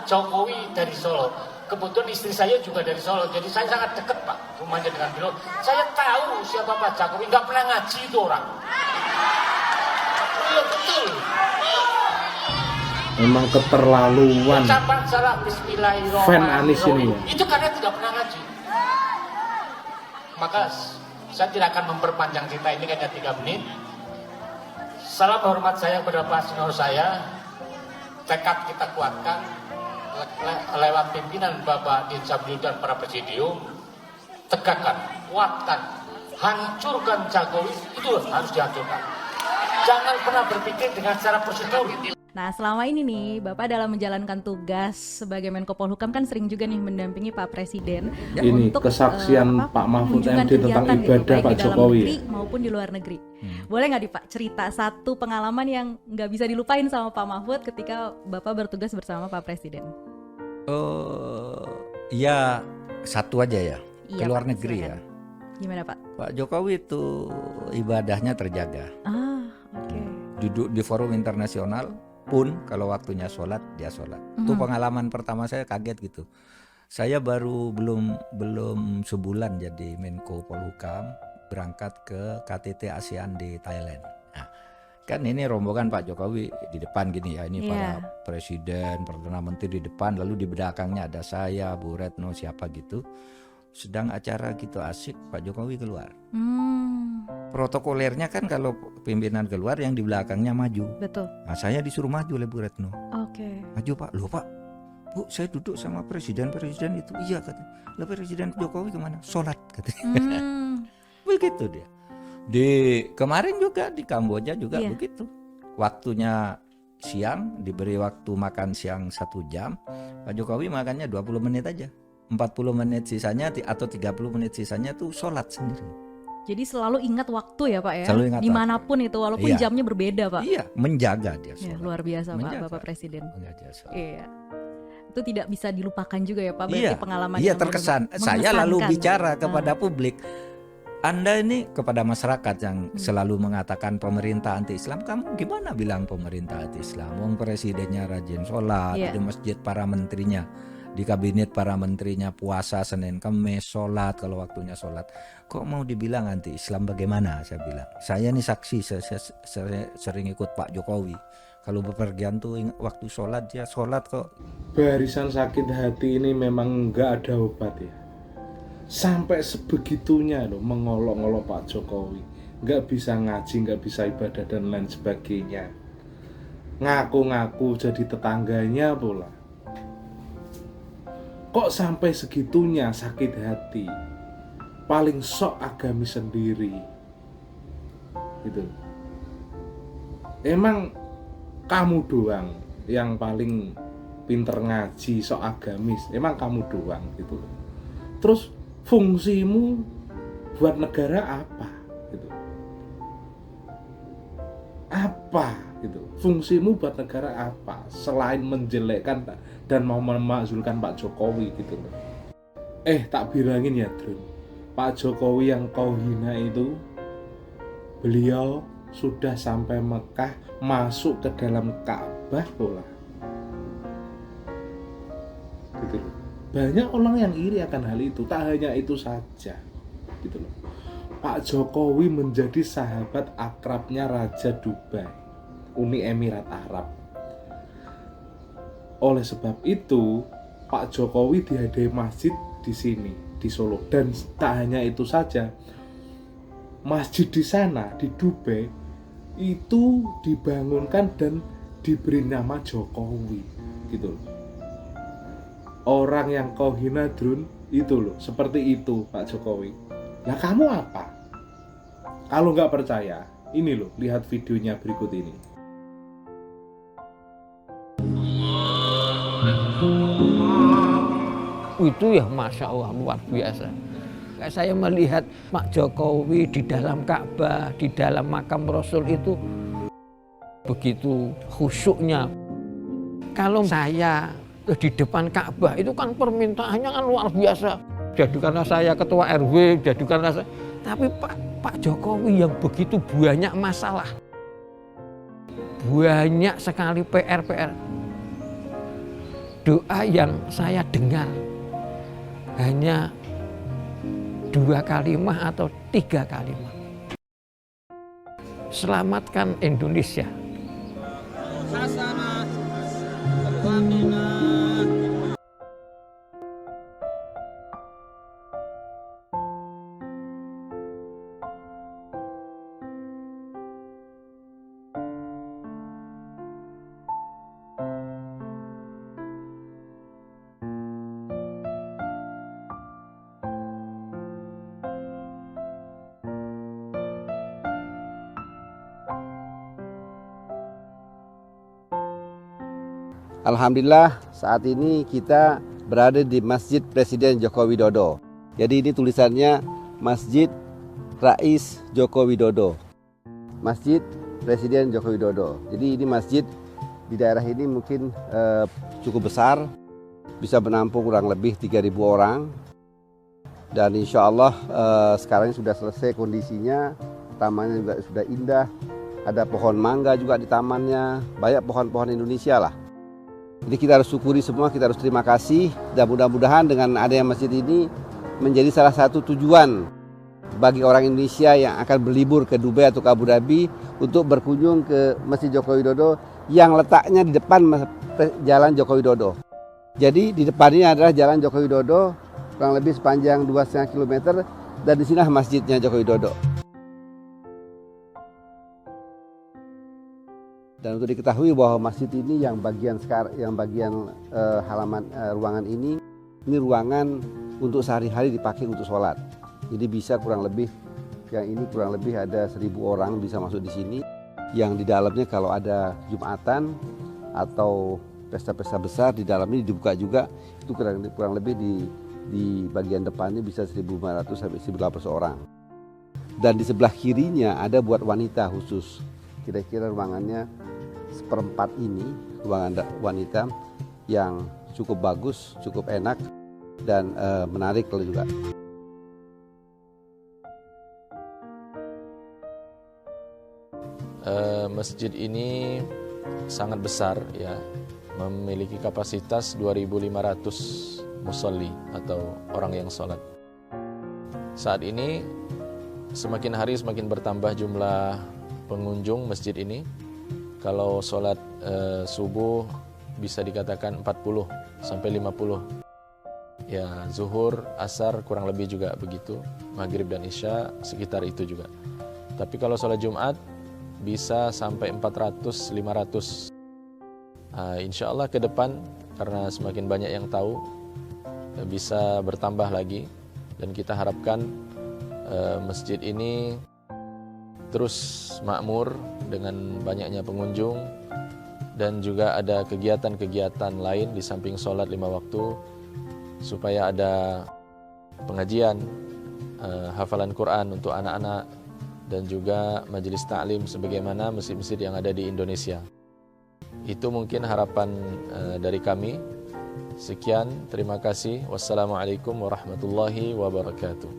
Pak Jokowi dari Solo. Kebetulan istri saya juga dari Solo, jadi saya sangat dekat Pak rumahnya dengan beliau. Saya tahu siapa Pak Jokowi, nggak pernah ngaji itu orang. Iya betul. Memang keterlaluan. Ucapan salah Bismillahirrahmanirrahim. Fan Anies ini ya. Itu karena tidak pernah ngaji. Maka saya tidak akan memperpanjang cerita ini hanya 3 menit. Salam hormat saya kepada Pak Senior saya. Tekad kita kuatkan lewat pimpinan Bapak Dinsabdul dan para presidium. Tegakkan, kuatkan, hancurkan Jokowi, itu harus dihancurkan. Jangan pernah berpikir dengan secara prosedur. Nah, selama ini nih, Bapak dalam menjalankan tugas sebagai Menko Polhukam kan sering juga nih mendampingi Pak Presiden ini untuk kesaksian Pak Mahfud kunjungan MD tentang kegiatan ibadah gitu, baik Pak di dalam Jokowi negeri maupun di luar negeri. Boleh nggak Pak cerita satu pengalaman yang nggak bisa dilupain sama Pak Mahfud ketika Bapak bertugas bersama Pak Presiden? Ya satu aja ya, Iya, ke luar Pak, negeri silakan. ya. Gimana Pak? Pak Jokowi itu ibadahnya terjaga. Oke. Duduk di forum internasional pun kalau waktunya sholat dia sholat. Itu pengalaman pertama saya, kaget gitu. Saya baru belum sebulan jadi Menko Polhukam, berangkat ke KTT ASEAN di Thailand. Nah, kan ini rombongan Pak Jokowi di depan gini ya, ini para presiden, perdana menteri di depan, lalu di belakangnya ada saya, Bu Retno, siapa gitu. Sedang acara gitu asik, Pak Jokowi keluar. Protokolernya kan kalau pimpinan keluar yang di belakangnya maju. Betul. Nah, saya disuruh maju oleh Bu Retno. Oke. Maju Pak, loh Pak, Bu saya duduk sama presiden itu. Iya katanya. Lah Presiden Jokowi kemana? Sholat katanya. Begitu dia. Di kemarin juga di Kamboja juga begitu. Waktunya siang, diberi waktu makan siang 1 jam. Pak Jokowi makannya 20 menit aja. 40 menit sisanya atau 30 menit sisanya tuh sholat sendiri. Jadi selalu ingat waktu ya Pak ya? Selalu ingat dimanapun itu, walaupun jamnya berbeda Pak. Iya, menjaga dia Ya, sholat. luar biasa Menjaga. Pak, Bapak Presiden. Menjaga sholat. Iya. Itu tidak bisa dilupakan juga ya Pak, berarti pengalaman Iya yang terkesan. Saya lalu bicara kepada publik. Anda ini kepada masyarakat yang selalu mengatakan pemerintah anti-Islam, kamu gimana bilang pemerintah anti-Islam? Wong presidennya rajin sholat, di masjid para menterinya, di kabinet para menterinya puasa Senin Kamis, sholat kalau waktunya sholat. Kok mau dibilang anti-Islam bagaimana? Saya bilang. Saya ini saksi, saya sering ikut Pak Jokowi. Kalau bepergian tuh waktu sholat dia sholat kok. Barisan sakit hati ini memang nggak ada obat ya. Sampai sebegitunya loh mengolok-olok Pak Jokowi. Nggak bisa ngaji, nggak bisa ibadah dan lain sebagainya. Ngaku-ngaku jadi tetangganya pula. Kok sampai segitunya sakit hati? Paling sok agamis sendiri. Gitu. Emang kamu doang yang paling pinter ngaji, sok agamis. Emang kamu doang gitu. Terus fungsimu buat negara apa gitu? Apa gitu? Fungsimu buat negara apa selain menjelekkan dan mau memakzulkan Pak Jokowi gitu loh. Tak bilangin ya Drun, Pak Jokowi yang kau hina itu, beliau sudah sampai Mekah, masuk ke dalam Ka'bah pula gitu loh. Banyak orang yang iri akan hal itu. Tak hanya itu saja gitu loh. Pak Jokowi menjadi sahabat akrabnya Raja Dubai, Uni Emirat Arab. Oleh sebab itu Pak Jokowi dihadiahi masjid di sini di Solo. Dan tak hanya itu saja, masjid di sana di Dubai itu dibangunkan dan diberi nama Jokowi gitu loh. Orang yang kau hina Drun itu loh, seperti itu Pak Jokowi. Nah kamu apa? Kalau nggak percaya, ini loh, lihat videonya berikut ini. Itu ya Masya Allah luar biasa. Saya melihat Pak Jokowi di dalam Ka'bah, di dalam makam Rasul itu begitu khusyuknya. Kalau saya di depan Ka'bah itu kan permintaannya kan luar biasa. Jadikanlah saya ketua RW, jadikanlah saya. Tapi Pak Jokowi yang begitu banyak masalah, banyak sekali PR. doa yang saya dengar hanya 2 kalimat atau 3 kalimat. Selamatkan Indonesia. Alhamdulillah saat ini kita berada di Masjid Presiden Joko Widodo. Jadi ini tulisannya Masjid Rais Joko Widodo. Masjid Presiden Joko Widodo. Jadi ini masjid di daerah ini mungkin cukup besar, bisa menampung kurang lebih 3.000 orang. Dan insya Allah sekarang sudah selesai kondisinya, tamannya juga sudah indah. Ada pohon mangga juga di tamannya, banyak pohon-pohon Indonesia lah. Jadi kita harus syukuri semua, kita harus terima kasih, dan mudah-mudahan dengan adanya masjid ini menjadi salah satu tujuan bagi orang Indonesia yang akan berlibur ke Dubai atau ke Abu Dhabi untuk berkunjung ke Masjid Joko Widodo yang letaknya di depan Jalan Joko Widodo. Jadi di depannya adalah Jalan Joko Widodo, kurang lebih sepanjang 2,5 km, dan di sini masjidnya Joko Widodo. Dan untuk diketahui bahwa masjid ini yang bagian halaman ruangan ini ruangan untuk sehari-hari dipakai untuk sholat. Jadi bisa kurang lebih ada 1.000 orang bisa masuk di sini. Yang di dalamnya kalau ada Jumatan atau pesta-pesta besar di dalam ini dibuka juga, itu kurang lebih di bagian depannya bisa 1.500 sampai 1.800 orang. Dan di sebelah kirinya ada buat wanita khusus. Kira-kira ruangannya seperempat ini ruangan wanita yang cukup bagus, cukup enak dan menarik juga. Masjid ini sangat besar ya, memiliki kapasitas 2.500 musolli atau orang yang sholat. Saat ini semakin hari semakin bertambah jumlah pengunjung masjid ini. Kalau sholat subuh bisa dikatakan 40 sampai 50. Ya, zuhur, asar kurang lebih juga begitu. Maghrib dan isya sekitar itu juga. Tapi kalau sholat Jumat bisa sampai 400, 500. Insya Allah ke depan karena semakin banyak yang tahu bisa bertambah lagi. Dan kita harapkan masjid ini terus makmur dengan banyaknya pengunjung dan juga ada kegiatan-kegiatan lain di samping sholat 5 waktu supaya ada pengajian, hafalan Quran untuk anak-anak dan juga majelis ta'lim sebagaimana masjid-masjid yang ada di Indonesia. Itu mungkin harapan dari kami. Sekian, terima kasih. Wassalamualaikum warahmatullahi wabarakatuh.